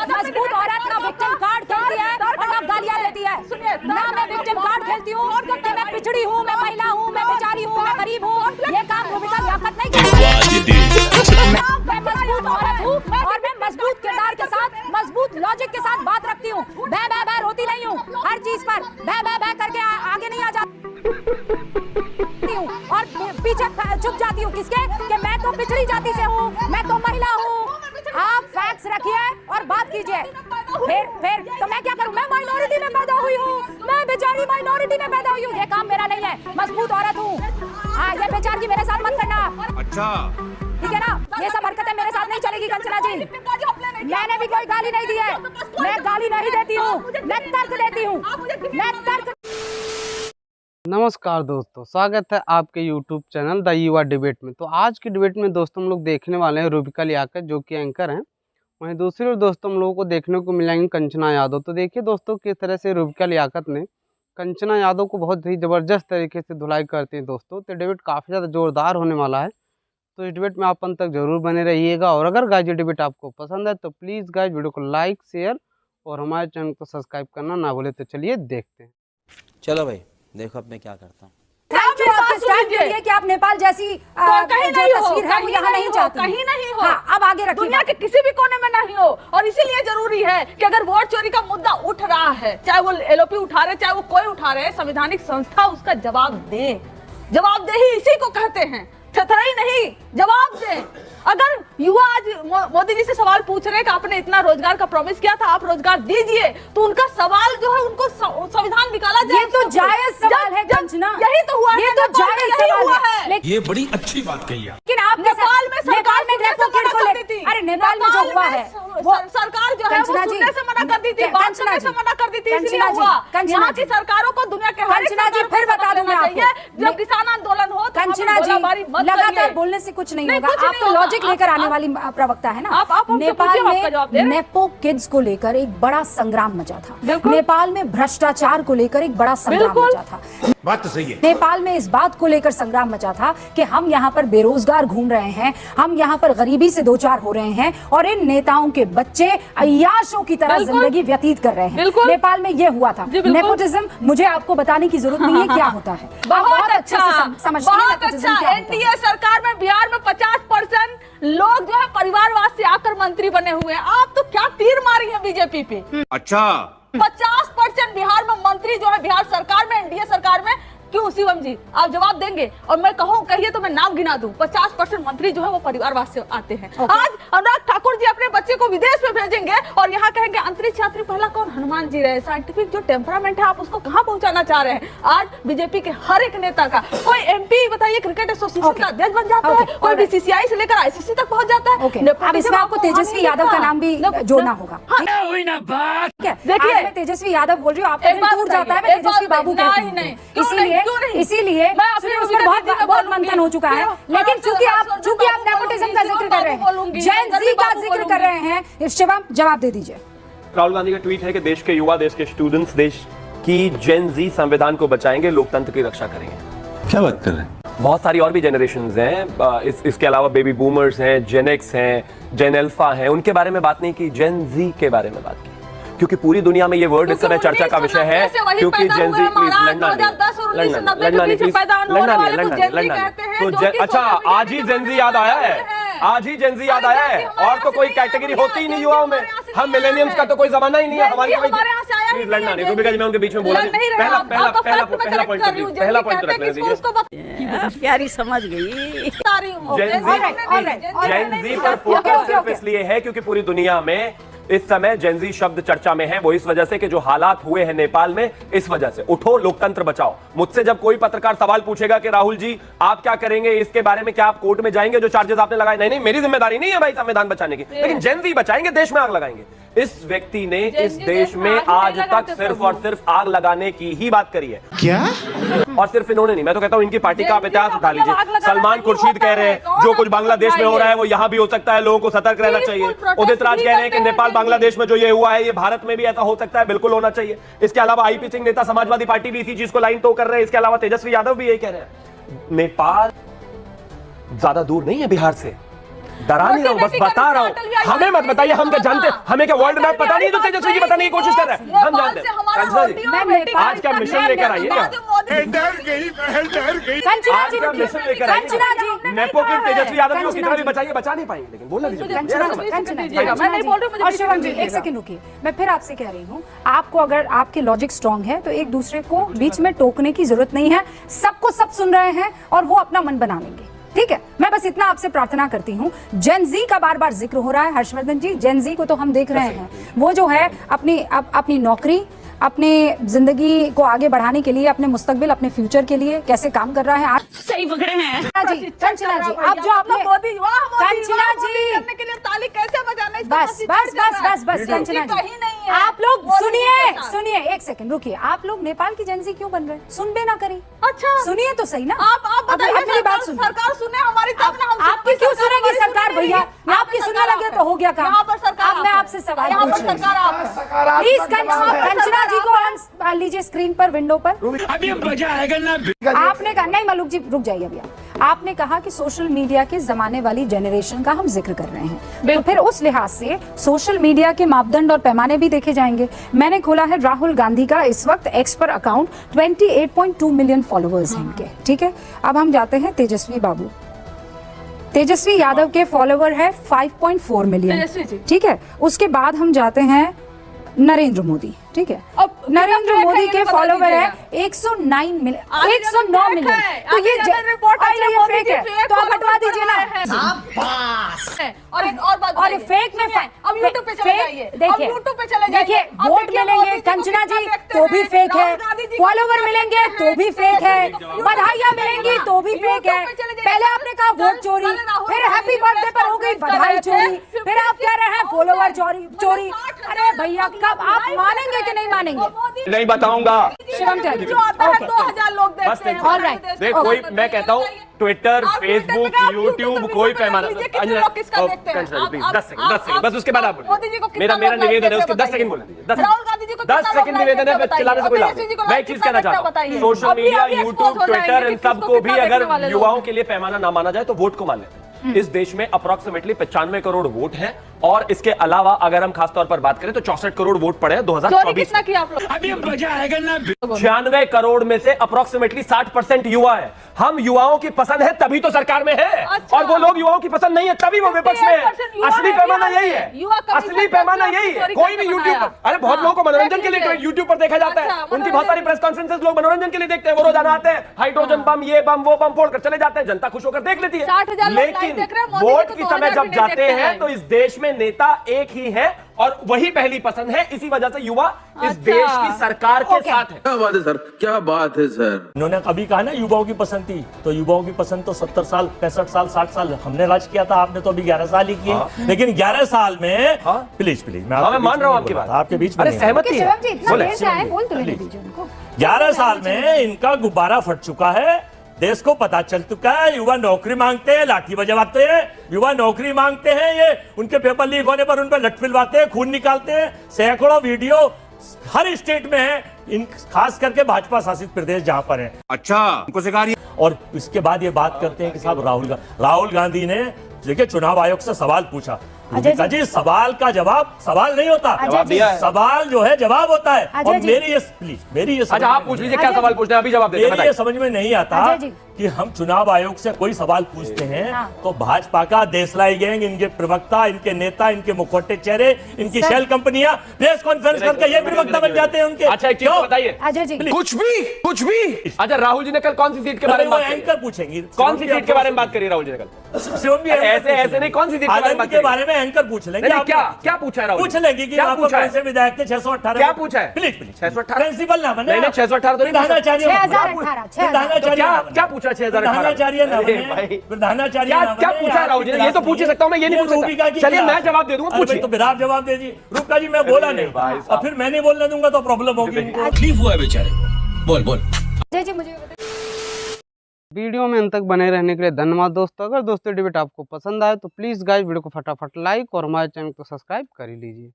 मजबूत औरत ना विक्टिम कार्ड खेलती है और ना गालियां देती है। ना मैं विक्टिम कार्ड खेलती हूँ कि मैं पिछड़ी हूँ, मैं महिला हूँ, मैं बेचारी हूँ, मैं गरीब हूँ। ये काम रूबिका लियाकत नहीं करती। मैं मजबूत औरत हूँ और मैं मजबूत किरदार के साथ, मजबूत लॉजिक के साथ बात रखती हूँ। बै बै बै रोती नहीं हूँ हर चीज पर, बै बै बै करके आगे नहीं आ जाती हूँ और पीछे चुप जाती हूँ। किसके कि मैं तो पिछड़ी जाति से हूँ, मैं तो महिला हूँ। आप फैक्ट्स रखिए और बात कीजिए। फिर तो मैं क्या करूँ? मैं माइनॉरिटी में पैदा हुई हूँ, मैं बेचारी माइनॉरिटी में पैदा हुई हूँ। ये काम मेरा नहीं है, मजबूत औरत हूँ। हाँ, ये बेचारगी मेरे साथ मत करना। अच्छा, ठीक है ना? ये सब हरकतें मेरे साथ नहीं चलेगी कंचना जी। मैंने भी कोई गाली नहीं दी है, मैं गाली नहीं देती हूँ, मैं तर्क देती हूँ, मैं तर्क। नमस्कार दोस्तों, स्वागत है आपके YouTube चैनल द युवा डिबेट में। तो आज की डिबेट में दोस्तों हम लोग देखने वाले हैं रूबिका लियाकत जो कि एंकर हैं। वहीं दूसरी ओर दोस्तों हम लोगों को देखने को मिलेंगे कंचना यादव। तो देखिए दोस्तों किस तरह से रूबिका लियाकत ने कंचना यादव को बहुत ही ज़बरदस्त तरीके से धुलाई करती हैं दोस्तों। तो डिबेट काफ़ी ज़्यादा ज़ोरदार होने वाला है, तो इस डिबेट में आप अंत तक जरूर बने रहिएगा। और अगर गाइज ये डिबेट आपको पसंद है तो प्लीज़ गाइज वीडियो को लाइक, शेयर और हमारे चैनल को सब्सक्राइब करना ना भूले। तो चलिए देखते हैं। चलो भाई देखो अब मैं क्या करता हूँ। कि आप नेपाल जैसी तस्वीर है वो यहाँ नहीं चाहती, कहीं नहीं हो। हाँ, अब आगे रखिए। दुनिया के किसी भी कोने में नहीं हो। और इसीलिए जरूरी है कि अगर वोट चोरी का मुद्दा उठ रहा है, चाहे वो एलओपी उठा रहे, चाहे वो कोई उठा रहे, संवैधानिक संस्था उसका जवाब दे। जवाबदेही इसी को कहते हैं, थथराई नहीं, जवाब दे। अगर युवा आज मोदी जी से सवाल पूछ रहे हैं कि आपने इतना रोजगार का प्रॉमिस किया था, आप रोजगार दीजिए, तो उनका सवाल जो है उनको संविधान निकाला जाए। ये तो जायज सवाल है कंचना, यही तो हुआ, ये तो जायज सवाल है। ये बड़ी अच्छी बात कही है। लेकिन आप नेपाल में रेपो केस को लेती, अरे नेपाल में जो हुआ है वो सरकार जो है वो सुनने से मना कर दी थी, बात करने से मना कर दी थी, इसलिए हुआ। यहाँ की सरकारों को दुनिया के हर कंचना जी फिर बता दूंगा आपको, जब किसान आंदोलन हो तो कंचना जी लगातार बोलने से कुछ नहीं होगा। आप तो लॉजिक लेकर आने वाली प्रवक्ता है ना। नेपाल में नेपो किड्स को लेकर एक बड़ा संग्राम मचा था, नेपाल में भ्रष्टाचार को लेकर एक बड़ा संग्राम मचा था, बात तो सही है। नेपाल में इस बात को लेकर संग्राम मचा था कि हम यहाँ पर बेरोजगार घूम रहे हैं, हम यहाँ पर गरीबी से दो चार हो रहे हैं और इन नेताओं के बच्चे अय्याशों की तरह जिंदगी व्यतीत कर रहे हैं। नेपाल में ये हुआ था। नेपोटिज्म मुझे आपको बताने की जरूरत नहीं है क्या होता है, बहुत अच्छे से समझते हैं। एनडीए सरकार में बिहार में 50% लोग जो है परिवारवाद से आकर मंत्री बने हुए हैं। आप तो क्या तीर मारी है बीजेपी पे। अच्छा, 50% बिहार में मंत्री जो है बिहार सरकार में, एनडीए सरकार में। क्यों शिवम जी आप जवाब देंगे? और मैं कहूँ कहिए तो मैं नाम गिना दूं, 50% मंत्री जो है वो परिवारवाद से आते हैं। आज अनुराग ठाकुर जी अपने बच्चे को विदेश में भेजेंगे और यहाँ कहेंगे अंतरिक्ष यात्री पहला कौन? हनुमान जी रहे। साइंटिफिक जो टेम्परामेंट है आप उसको कहाँ पहुंचाना चाह रहे हैं? आज बीजेपी के हर एक नेता का, कोई एमपी बताइए क्रिकेट एसोसिएशन का अध्यक्ष बन जाता है, कोई बीसीसीआई से लेकर आईसीसी तक पहुंच जाता है। अब इसमें आपको तेजस्वी यादव का नाम भी जोड़ना होगा। देखिए मैं तेजस्वी यादव बोल रही हूँ, आपको दूर जाता है, मैं तेजस्वी बाबू कहती हूँ। इसीलिए बहुत मंथन हो चुका है। लेकिन चूंकि आप नेपोटिज्म का जिक्र कर रहे हैं, जेन ज़ी का जिक्र कर रहे हैं, शिवम जवाब दे दीजिए। राहुल गांधी का ट्वीट है कि देश के युवा, देश के स्टूडेंट्स देश की जेन जी संविधान को बचाएंगे, लोकतंत्र की रक्षा करेंगे। क्या बात कर रहे हैं? बहुत सारी और भी जनरेशंस हैं, इसके अलावा बेबी बूमर्स हैं, जेन एक्स हैं, जेन अल्फा हैं, उनके बारे में बात नहीं की, जेन जी के बारे में बात की, क्योंकि पूरी दुनिया में ये वर्ड इस समय चर्चा का विषय है। क्योंकि जेन जी, प्लीज लड़ना नहीं। अच्छा, आज ही जेन जी याद आया है, आज ही जेन जी याद आया है, और तो कोई कैटेगरी होती ही नहीं युवाओं में। हम मिलेनियम्स का तो कोई जमाना ही नहीं है हमारे। प्लीज लड़ना नहीं, रूबिका जी मैं उनके बीच में बोला नहीं। पहला पॉइंट रखना दीजिए। प्यारी समझ गई। जेन जी पर फोकस सिर्फ इसलिए है क्योंकि पूरी दुनिया में इस समय जेनजी शब्द चर्चा में है। वो इस वजह से कि जो हालात हुए हैं नेपाल में, इस वजह से। उठो, लोकतंत्र बचाओ। मुझसे जब कोई पत्रकार सवाल पूछेगा कि राहुल जी आप क्या करेंगे इसके बारे में, क्या आप कोर्ट में जाएंगे जो चार्जेस आपने लगाए? नहीं, मेरी जिम्मेदारी नहीं है भाई संविधान बचाने की, लेकिन जेनजी बचाएंगे, देश में आग लगाएंगे। इस व्यक्ति ने इस देश में आज तक सिर्फ और सिर्फ आग लगाने की ही बात करी है। क्या? और सिर्फ इन्होंने नहीं, मैं तो कहता हूं इनकी पार्टी का आप इतिहास उठा लीजिए। सलमान खुर्शीद कह रहे हैं जो कुछ बांग्लादेश में हो रहा है वो यहां भी हो सकता है, लोगों को सतर्क रहना चाहिए। उदित राज कह रहे हैं कि नेपाल बांग्लादेश में जो ये हुआ है ये भारत में भी ऐसा हो सकता है, बिल्कुल होना चाहिए। इसके अलावा आईपी सिंह नेता समाजवादी पार्टी भी इसी चीज को लाइन तो कर रहे हैं। इसके अलावा तेजस्वी यादव भी यही कह रहे हैं। नेपाल ज्यादा दूर नहीं है बिहार से, डरा नहीं रहा हूँ, बस बता रहा हूँ। हमें मत बताइए, हम क्या जानते हैं? हमें क्या वर्ल्ड मैप पता नहीं? तो तेजस्वी जी बताने की कोशिश कर रहे हैं, हम जानते हैं। कंचना जी, आज का मिशन लेकर आइए, डर गई बहन, डर गई। कंचना जी आज का रुकिए। मिशन लेकर आइए। कंचना जी नेपो की तेजस्वी यादव जी को कितना भी कंचना बचाइए, बचा नहीं पाएंगे, लेकिन बोलना दीजिए। कंचना जी, मैं नहीं बोल रही हूँ, मुझे और पीछे शिवम जी दीजिएगा। एक सेकंड रुकिए, मैं फिर आपसे कह रही हूँ, आपको अगर आपके लॉजिक स्ट्रांग है तो एक दूसरे को बीच में टोकने की जरूरत नहीं है। सबको सब सुन रहे हैं और वो अपना मन बना लेंगे, ठीक है? मैं बस इतना आपसे प्रार्थना करती हूँ। जेन जी का बार बार जिक्र हो रहा है हर्षवर्धन जी, जेन जी को तो हम देख रहे हैं, वो जो है अपनी नौकरी, अपने जिंदगी को आगे बढ़ाने के लिए, अपने मुस्तकबिल, अपने फ्यूचर के लिए कैसे काम कर रहा है। आज सही पकड़े हैं कंचना जी, आप जो आपने कंचना जी करने के लिए ताली कैसे बजाना है? बस बस बस बस बस कंचना कहीं जी, नहीं है। आप लोग मोदी सुनिए जी के साथ। सुनिए, एक सेकंड रुकिए। आप लोग नेपाल की जेंजी क्यों बन रहे हैं? सुन बे ना करी, अच्छा सुनिए तो सही ना। आप अब बताइए, मेरी बात सुनिए। सरकार सुने हमारी तब ना हम आपकी क्यों सुनेगी सरकार भैया? आपकी सुनने लगे तो हो गया काम। यहाँ पर सरकार अब मैं आपसे सवाल यहाँ पर पूछ रही सरकार हूँ, आप प्लीज कंचना जी को ऑन लीजिए स्क्रीन पर, विंडो पर। अभी मजा आएगा ना। आपने कहा, नहीं मलूक जी रुक जाइए अभी। आपने कहा कि सोशल मीडिया के जमाने वाली जनरेशन का हम जिक्र कर रहे हैं, तो फिर उस लिहाज से सोशल मीडिया के मापदंड और पैमाने भी देखे जाएंगे। मैंने खोला है राहुल गांधी का इस वक्त एक्स पर अकाउंट, 28.2 मिलियन फॉलोअर्स हैं इनके, ठीक है? अब हम जाते हैं तेजस्वी बाबू, तेजस्वी यादव के फॉलोवर है 5.4 मिलियन, तेजस्वी जी। ठीक है? उसके बाद हम जाते हैं नरेंद्र मोदी, ठीक है? अब नरेंद्र कितना मोदी फेक है के ये बता फॉलोवर है दीजिएगा। 109 मिलियन, आगे 109 फेक मिलियन। है, तो आगे ये ज्यादा रिपोर्ट आई है, ये मोदी फेक जी है, फेक तो आप फॉलोवर हटवा दीजिए ना। है। और एक और बात और बताइए, फेक में सुनिए, अब YouTube पे चले जाइए, अब देखिए, YouTube पे चले जाइए, देखिए अब वोट देखिए मिलेंगे मोदी जी को कंचना कितना जी देखते तो भी हैं, फेक है, राहुल गांधी जी को फॉलोवर कितना मिलेंगे देखते तो हैं, भी फेक है, YouTube बधाइयाँ मिलेंगी तो भी फेक है। YouTube पे चले जाइए। पहले आपने कहा वोट चोरी, कल राहुल फिर गांधी हैप्पी जी बर्थडे पर हो गई प्रेस कॉन्फ्रेंस बधाई कर रहे चोरी, थे, फिर आप कह रहे हैं फॉलोवर चोरी। अरे भैया कब आप मानेंगे कि नहीं मानेंगे? नहीं बताऊंगा। शिवम त्यागी जो आता है ओके। 2000 लोग बस देखते हैं। देखो, All right. देख कोई, मैं कहता हूँ ट्विटर, आप Twitter फेसबुक, पे आप यूट्यूब YouTube पे कोई वीडियो पैमाना बना लीजिए, कितने लोग किसका देखते हैं? कंचना जी, प्लीज आप- 10 सेकंड, 10 सेकंड, बस उसके बाद आप मोदी जी को बोलिए। कितना मेरा लोग निवेदन है like उसके करते 10 सेकंड हैं बोलने दीजिए, राहुल गांधी जी को 10 कितना सेकंड लोग like निवेदन है, करते हैं चिल्लाने से कोई बताइए। लाभ तेजस्वी जी नहीं। को मैं like एक चीज कितना कहना करते हैं चाहता हूँ, बताइए। सोशल अभी मीडिया, expose यूट्यूब, हो जाएंगे ट्विटर, कि इन किसको सबको भी कितना अगर देखने वाले लोग युवाओं हैं। के लिए पैमाना ना माना जाए तो वोट को मान लेते हैं। इस देश में अप्रोक्सीमेटली 95 करोड़ वोट हैं, और इसके अलावा अगर हम खासतौर पर बात करें तो 64 करोड़ वोट पड़े हैं चोरी 2024 कितना किया आप लोग? अभी मजा आएगा ना। 96 करोड़ में से अप्रोक्सीमेटली 60% युवा है। हम युवाओं की पसंद है तभी तो सरकार में है, अच्छा। और वो लोग युवाओं की पसंद नहीं है तभी वो विपक्ष में है। 58% युवा असली है पैमाना बिहार यही में। है, युवा कमीशन असली पैमाना करके यही है। चोरी कोई करके भी यूट्यूब बनाया। पर, अरे बहुत हाँ, लोगों को मनोरंजन देख के लिए लीजिए। यूट्यूब पर देखा जाता अच्छा, है। उनकी बहुत मनोरंजन। सारी प्रेस कॉन्फ्रेंसेस लोग मनोरंजन के लिए देखते हैं। वो रोजाना आते हैं, हाइड्रोजन बम, ये बम, वो बम फोड़ कर चले जाते हैं, जनता खुश होकर देख लेती है। 60,000 लोग लेकिन लाइव देख रहे हैं, मोदी जी वोट को की 2000 समय भी जब नहीं जाते देखते हैं हैं। तो इस देश में नेता एक ही है और वही पहली पसंद है। इसी वजह से युवा इस अच्छा। देश की सरकार के साथ है। क्या बात है सर, क्या बात है सर। इन्होंने कभी कहा ना युवाओं की पसंद थी, तो युवाओं की पसंद तो 70 साल, 65 साल, 60 साल हमने राज किया था, आपने तो अभी 11 साल ही किए। लेकिन 11 साल में प्लीज मैं हाँ, मैं मान रहा हूँ आपकी बात, आपके बीच में अरे नहीं। सहमति शिवम जी है। इतना बोले देर से आए, बोल तो लेने दीजिए उनको। 11 साल में इनका गुब्बारा फट चुका है, देश को पता चल चुका है। युवा नौकरी मांगते हैं, लाठी बजवाते हैं, युवा नौकरी मांगते हैं, ये उनके पेपर लीक होने पर उन पर लट फिलवाते हैं, खून निकालते हैं। सैकड़ों वीडियो हर स्टेट में है, इन खास करके भाजपा शासित प्रदेश जहां पर है। अच्छा हमको सिखा रही और इसके बाद ये बात करते हैं कि साहब राहुल गांधी ने देखिए चुनाव आयोग से सवाल पूछा। रूबिका जी, सवाल का जवाब सवाल नहीं होता, जवाब दिया है। सवाल जो है जवाब होता है। अजय और जी। मेरी ये प्लीज मेरी ये समझ अच्छा आप में पूछ नहीं लीजिए क्या अजय सवाल जी। पूछते हैं, अभी जवाब देते हैं, मेरी ये समझ में नहीं आता अजय जी। कि हम चुनाव आयोग से कोई सवाल पूछते हैं हाँ। तो भाजपा का देशलाई गैंग, इनके प्रवक्ता, इनके नेता, इनके मुखौटे चेहरे, इनकी सर। शेल कंपनियां प्रेस कॉन्फ्रेंस करके ये प्रवक्ता बन जाते हैं उनके। अच्छा एक चीज क्यों? बताइए, अजय जी कुछ भी। अच्छा राहुल जी ने कल कौन सी सीट के बारे में वो बात करी? एंकर पूछेंगे कौन सी सीट के बारे में बात करी राहुल जी ने कल? शिवम भी ऐसे नहीं, कौन सी सीट के बारे में आनंद बात के करी? बारे में एंकर पूछ लेंगे। नहीं, आप क्या पूछा है राहुल पूछ जी? लेंगे कि क्या आपको पूछा है? कौन से विधायक थे 618? क्या पूछा है? प्लीज 618? प्रिंसिपल ना बने। नहीं, नहीं, 618 तो नहीं पूछा। प्रधानाचार्य 6018 तो क्या पूछा 6018? प्रधानाचार्य ना अरे बने। भाई, प्रधानाचार्य क्या ना क्या बने। पूछा है राहुल जी ने? ये तो पूछ ही सकता हूं मैं, ये नहीं पूछ रूबिका सकता। की चलिए मैं क्लास। जवाब दे दूंगा, अरे पूछिए। तो फिर आप जवाब दे दीजिए। रूबिका जी मैं बोला नहीं भाई और साहब। फिर मैं नहीं बोलने दूंगा तो प्रॉब्लम होगी इनको। तकलीफ हुआ है बेचारे को। बोल बोल। अजय जी मुझे वीडियो में अंत तक बने रहने के लिए धन्यवाद दोस्तों। अगर दोस्तों डिबेट आपको पसंद आए तो प्लीज़ गाइस वीडियो को फटाफट लाइक और हमारे चैनल को सब्सक्राइब कर ही लीजिए।